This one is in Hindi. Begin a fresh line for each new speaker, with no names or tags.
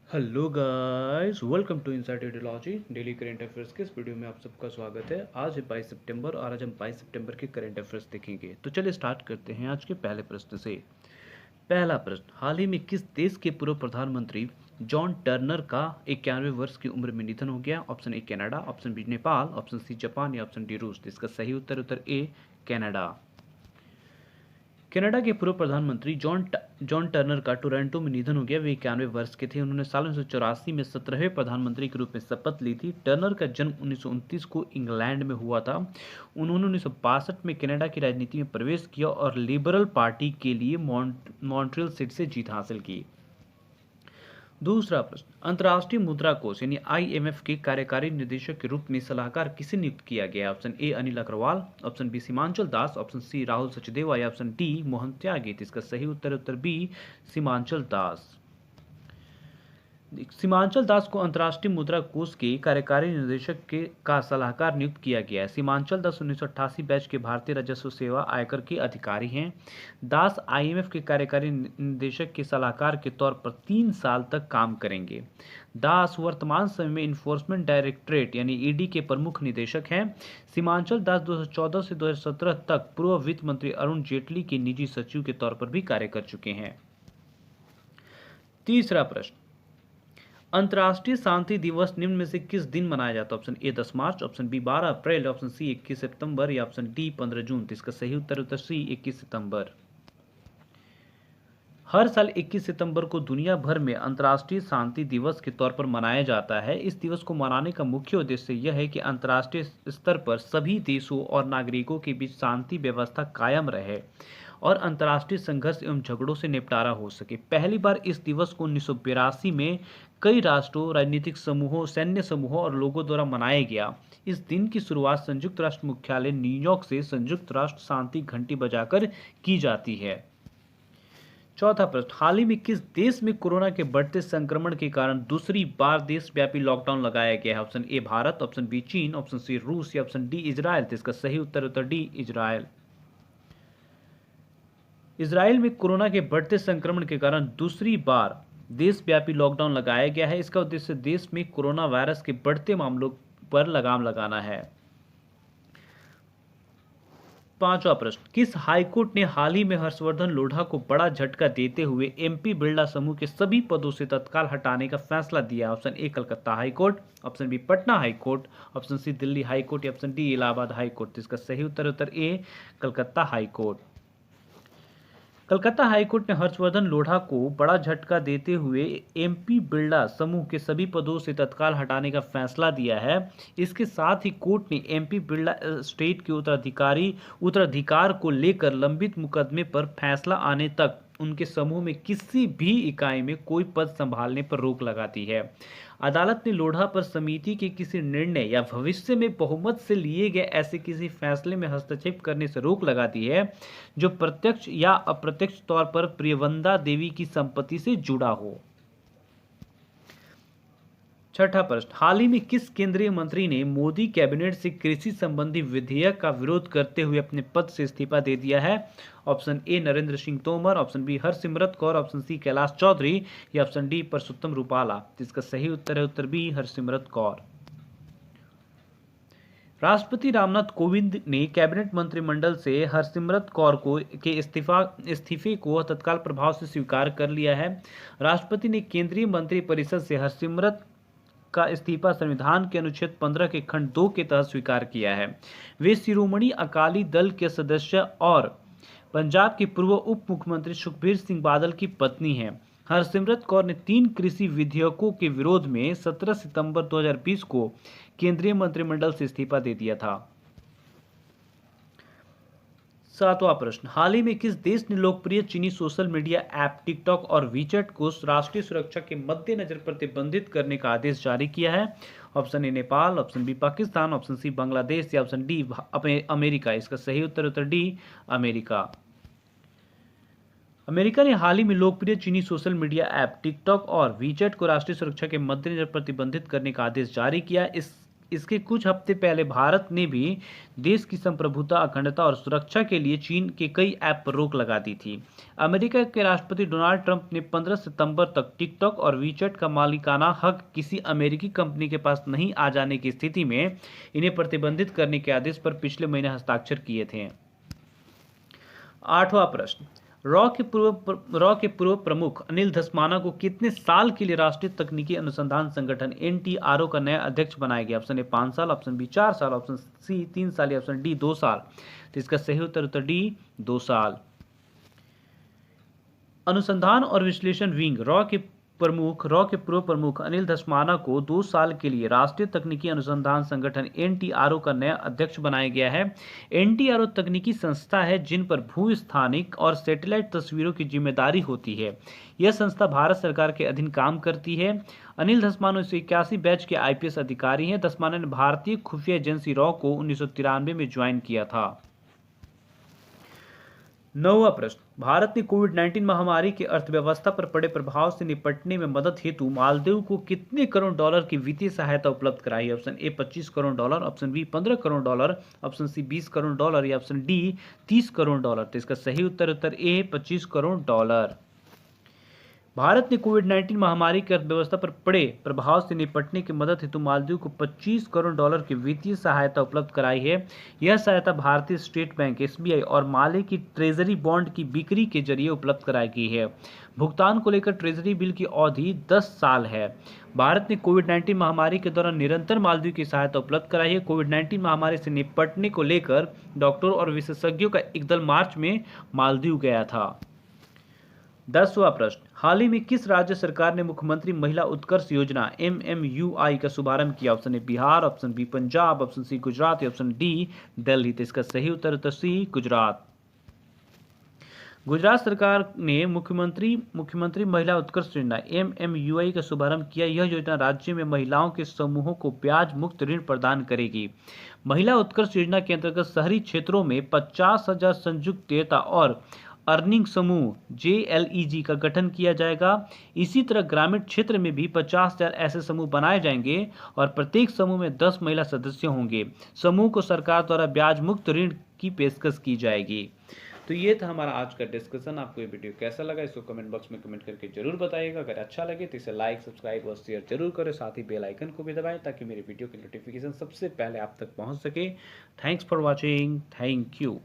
Hello guys, welcome to inside ideology daily current affairs के इस वीडियो में आप सबका स्वागत है। आज है 22 सितंबर और आज हम 22 सितंबर के करंट अफेयर्स देखेंगे। तो चलिए स्टार्ट करते हैं आज के पहले प्रश्न से। पहला प्रश्न, हाल ही में किस देश के पूर्व प्रधानमंत्री जॉन टर्नर का 91 वर्ष की उम्र में निधन हो गया? Option A Canada, option B Nepal, option C Japan या ऑप्शन डी रूस। इसका सही उत्तर उत्तर ए कनाडा। कनाडा के पूर्व प्रधानमंत्री जॉन टर्नर का टोरंटो में निधन हो गया। वे 91 वर्ष के थे। उन्होंने साल 1984 में 17वें प्रधानमंत्री के रूप में शपथ ली थी। टर्नर का जन्म 1929 को इंग्लैंड में हुआ था। उन्होंने 1962 में कनाडा की राजनीति में प्रवेश किया और लिबरल पार्टी के लिए मॉन्ट्रियल सीट से जीत हासिल की। दूसरा प्रश्न, अंतर्राष्ट्रीय मुद्रा कोष यानी आईएमएफ के कार्यकारी निदेशक के रूप में सलाहकार किसे नियुक्त किया गया? Option A Anil Agarwal, option B Seemanchal Das, option C Rahul Sachdeva या ऑप्शन डी मोहन त्यागित। इसका सही उत्तर उत्तर बी सीमांचल दास। सीमांचल दास को अंतर्राष्ट्रीय मुद्रा कोष के कार्यकारी निदेशक का सलाहकार नियुक्त किया गया है। सीमांचल दास 1988 बैच के भारतीय राजस्व सेवा आयकर के अधिकारी हैं। दास आईएमएफ के कार्यकारी निदेशक के सलाहकार के तौर पर 3 साल तक काम करेंगे। दास वर्तमान समय में इन्फोर्समेंट डायरेक्टरेट यानी ईडी के प्रमुख निदेशक हैं। सीमांचल दास 2014 से 2017 तक पूर्व वित्त मंत्री अरुण जेटली के निजी सचिव के तौर पर भी कार्य कर चुके हैं। तीसरा प्रश्न, अंतर्राष्ट्रीय शांति दिवस निम्न में से किस दिन मनाया जाता है? ऑप्शन ए 10 मार्च, ऑप्शन बी 12 अप्रैल, ऑप्शन सी 21 सितंबर या ऑप्शन डी 15 जून। तो इसका सही उत्तर उत्तर सी 21 सितंबर। हर साल 21 सितंबर को दुनिया भर में अंतर्राष्ट्रीय शांति दिवस के तौर पर मनाया जाता है। इस दिवस को मनाने का मुख्य उद्देश्य यह है कि अंतर्राष्ट्रीय स्तर पर सभी देशों और नागरिकों के बीच शांति व्यवस्था कायम रहे और अंतर्राष्ट्रीय संघर्ष एवं झगड़ों से निपटारा हो सके। पहली बार इस दिवस को 1982 में कई राष्ट्रों, राजनीतिक समूहों, सैन्य समूहों और लोगों द्वारा मनाया गया। इस दिन की शुरुआत संयुक्त राष्ट्र मुख्यालय न्यूयॉर्क से संयुक्त राष्ट्र शांति घंटी बजाकर की जाती है। चौथा प्रश्न, हाल ही में किस देश में कोरोना के बढ़ते संक्रमण के कारण दूसरी बार देशव्यापी लॉकडाउन लगाया गया है? Option A Bharat, option B चीन, ऑप्शन सी रूस या ऑप्शन डी इजराइल। तो इसका सही उत्तर उत्तर डी इजराइल। इजराइल में कोरोना के बढ़ते संक्रमण के कारण दूसरी बार देशव्यापी लॉकडाउन लगाया गया है। इसका उद्देश्य देश में कोरोना वायरस के बढ़ते मामलों पर लगाम लगाना है। पांचवा प्रश्न, किस हाईकोर्ट ने हाल ही में हर्षवर्धन लोढ़ा को बड़ा झटका देते हुए एमपी बिरला समूह के सभी पदों से तत्काल हटाने का फैसला दिया? Option A Calcutta high court, option B Patna high court, option C Delhi high court या ऑप्शन डी इलाहाबाद हाईकोर्ट। इसका सही उत्तर उत्तर A Calcutta high court. Calcutta high court ने हर्षवर्धन लोढ़ा को बड़ा झटका देते हुए एमपी बिरला समूह के सभी पदों से तत्काल हटाने का फैसला दिया है। इसके साथ ही कोर्ट ने एमपी बिरला एस्टेट के उत्तराधिकार को लेकर लंबित मुकदमे पर फैसला आने तक उनके समूह में किसी भी इकाई में कोई पद संभालने पर रोक लगा दी है। अदालत ने लोढ़ा पर समिति के किसी निर्णय या भविष्य में बहुमत से लिए गए ऐसे किसी फैसले में हस्तक्षेप करने से रोक लगा दी है जो प्रत्यक्ष या अप्रत्यक्ष तौर पर प्रियवंदा देवी की संपत्ति से जुड़ा हो। छठा प्रश्न, हाल ही में किस केंद्रीय मंत्री ने मोदी कैबिनेट से कृषि संबंधी विधेयक का विरोध करते हुए अपने पद से इस्तीफा दे दिया है? Option A Narendra Singh Tomar, option B Harsimrat Kaur, option C Kailash Choudhary या ऑप्शन डी परसोत्तम रुपाला। जिसका सही उत्तर है उत्तर बी हरसिमरत कौर। राष्ट्रपति रामनाथ कोविंद ने कैबिनेट मंत्रिमंडल से हरसिमरत कौर के इस्तीफे को तत्काल प्रभाव से स्वीकार कर लिया है। राष्ट्रपति ने केंद्रीय मंत्रिपरिषद से हरसिमरत का इस्तीफा संविधान के अनुच्छेद 15 के खंड 2 के तहत स्वीकार किया है। वे शिरोमणि अकाली दल के सदस्य और पंजाब के पूर्व उप मुख्यमंत्री सुखबीर सिंह बादल की पत्नी हैं। हरसिमरत कौर ने 3 कृषि विधेयकों के विरोध में 17 सितंबर 2020 को केंद्रीय मंत्रिमंडल से इस्तीफा दे दिया था। सातवां प्रश्न, हाल ही में किस देश ने लोकप्रिय चीनी सोशल मीडिया ऐप टिकटॉक और वीचैट को राष्ट्रीय सुरक्षा के मद्देनजर प्रतिबंधित करने का आदेश जारी किया है? Option A Nepal, option B Pakistan, option C Bangladesh या ऑप्शन डी अमेरिका। इसका सही उत्तर उत्तर डी अमेरिका। अमेरिका ने हाल ही में लोकप्रिय चीनी सोशल मीडिया ऐप टिकटॉक और वीचैट को राष्ट्रीय सुरक्षा के मद्देनजर प्रतिबंधित करने का आदेश जारी किया। इस इसके कुछ हफ्ते पहले भारत ने भी देश की संप्रभुता, अखंडता और सुरक्षा के लिए चीन के कई ऐप पर रोक लगा दी थी। अमेरिका के राष्ट्रपति डोनाल्ड ट्रंप ने 15 सितंबर तक टिकटॉक और वीचैट का मालिकाना हक किसी अमेरिकी कंपनी के पास नहीं आ जाने की स्थिति में इन्हें प्रतिबंधित करने के आदेश पर पिछले महीने हस्ताक्षर किए थे। 8वां प्रश्न, रॉ के पूर्व प्रमुख अनिल धस्माना को कितने साल के लिए राष्ट्रीय तकनीकी अनुसंधान संगठन एनटीआरओ का नया अध्यक्ष बनाया गया? ऑप्शन ए 5 साल, ऑप्शन बी 4 साल, ऑप्शन सी 3 साल या ऑप्शन डी 2 साल। तो इसका सही उत्तर डी 2 साल। अनुसंधान और विश्लेषण विंग रॉ के पूर्व प्रमुख अनिल धस्माना को 2 साल के लिए राष्ट्रीय तकनीकी अनुसंधान संगठन एनटीआरओ का नया अध्यक्ष बनाया गया है। एनटीआरओ तकनीकी संस्था है जिन पर भूस्थानिक और सैटेलाइट तस्वीरों की जिम्मेदारी होती है। यह संस्था भारत सरकार के अधीन काम करती है। अनिल धस्माना 1981 बैच के आईपीएस अधिकारी हैं। धस्माना ने भारतीय खुफिया एजेंसी रॉ को 1993 में ज्वाइन किया था। 9वां प्रश्न, भारत ने कोविड-19 महामारी की अर्थव्यवस्था पर पड़े प्रभाव से निपटने में मदद हेतु मालदीव को कितने करोड़ डॉलर की वित्तीय सहायता उपलब्ध कराई है? Option A 25 crore dollar, option B 15 crore dollar, option C 20 crore dollar या ऑप्शन डी 30 करोड़ डॉलर। तो इसका सही उत्तर ए 25 करोड़ डॉलर। भारत ने कोविड-19 महामारी की अर्थव्यवस्था पर पड़े प्रभाव से निपटने की मदद हेतु मालदीव को 25 करोड़ डॉलर की वित्तीय सहायता उपलब्ध कराई है। यह सहायता भारतीय स्टेट बैंक, एसबीआई और माले की ट्रेजरी बॉन्ड की बिक्री के जरिए उपलब्ध कराई गई है। भुगतान को लेकर ट्रेजरी बिल की अवधि 10 साल है। भारत ने कोविड-19 महामारी के दौरान निरंतर मालदीव की सहायता उपलब्ध कराई है। कोविड-19 महामारी से निपटने को लेकर डॉक्टरों और विशेषज्ञों का एक दल मार्च में मालदीव गया था। 10वां प्रश्न, हाल ही में किस राज्य सरकार ने मुख्यमंत्री महिला उत्कर्ष योजना MMUI का शुभारंभ किया? Option A Bihar, option B Punjab, option C Gujarat या ऑप्शन डी दिल्ली। तो इसका सही उत्तर सी गुजरात। गुजरात सरकार ने मुख्यमंत्री महिला उत्कर्ष योजना MMUI का शुभारंभ किया। यह योजना राज्य में महिलाओं के समूहों को ब्याज मुक्त ऋण प्रदान करेगी। महिला उत्कर्ष योजना के अंतर्गत शहरी क्षेत्रों में 50,000 संयुक्त देयता और अर्निंग समूह JLEG का गठन किया जाएगा। इसी तरह ग्रामीण क्षेत्र में भी 50,000 ऐसे समूह बनाए जाएंगे और प्रत्येक समूह में 10 महिला सदस्य होंगे। समूह को सरकार द्वारा ब्याज मुक्त ऋण की पेशकश की जाएगी। तो ये था हमारा आज का डिस्कशन। आपको ये वीडियो कैसा लगा इसको कमेंट बॉक्स में कमेंट करके जरूर बताइएगा। अगर अच्छा लगे तो इसे लाइक, सब्सक्राइब और शेयर जरूर करें। साथ ही बेल आइकन को भी दबाएं ताकि मेरी वीडियो की नोटिफिकेशन सबसे पहले आप तक पहुंच सके। Thanks for watching. Thank you.